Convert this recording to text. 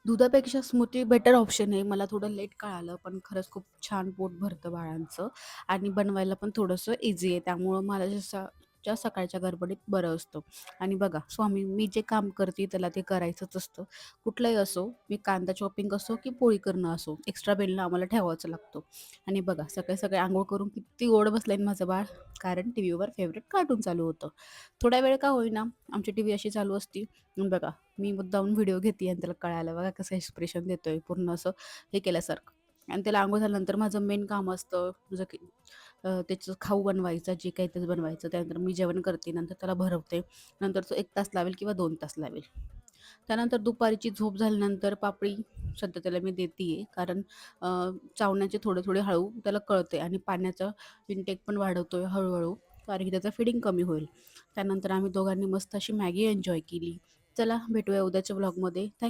दुधापेक्षा smoothie better option आहे. मला थोडं लेट कळालं, पण खरंच खूप छान पोट भरतं बाळांचं आणि बनवायला पण थोडंसं ईझी आहे. त्यामुळं मला जसं सकाळच्या गडबडीत बरं असतं. आणि बघा मी जे काम करते त्याला ते करायचंच असतं. कुठलंही असो, मी कांदा चॉपिंग असो की पोळी करणं असो, एक्स्ट्रा बेलणं आम्हाला ठेवायचं लागतं. आणि बघा सकाळी-सकाळी अंघोळ करून किती गोड बसलंय माझं बाळ, कारण टीव्हीवर फेव्हरेट कार्टून चालू होतं. थोड्या वेळ का होईना आमची टीव्ही अशी चालू असती. बघा मी मुद्दामून व्हिडिओ घेते आणि त्याला कळालं बघा कसं एक्सप्रेशन देतोय पूर्ण असं हे केल्यासारखं. आणि त्याला अंघोळ झाल्यानंतर माझं मेन काम असतं जसं की त्याचं खाऊ बनवायचं, जे काही त्याचं बनवायचं. त्यानंतर मी जेवण करते, नंतर त्याला भरवते. नंतर तो 1 तास लावेल किंवा 2 तास लावेल. त्यानंतर दुपारीची झोप झाल्यानंतर पापडी सध्या त्याला मी देतीये, कारण अ, चावण्याचे थोडे-थोडे हळू त्याला कळते आणि पाण्याचा इंटेक पण वाढवतोय हळू कारण की त्याचं फीडिंग कमी होईल. त्यानंतर आम्ही दोघांनी मस्त अशी मॅगी एन्जॉय केली. चला भेटूया उद्याच्या व्लॉगमध्ये.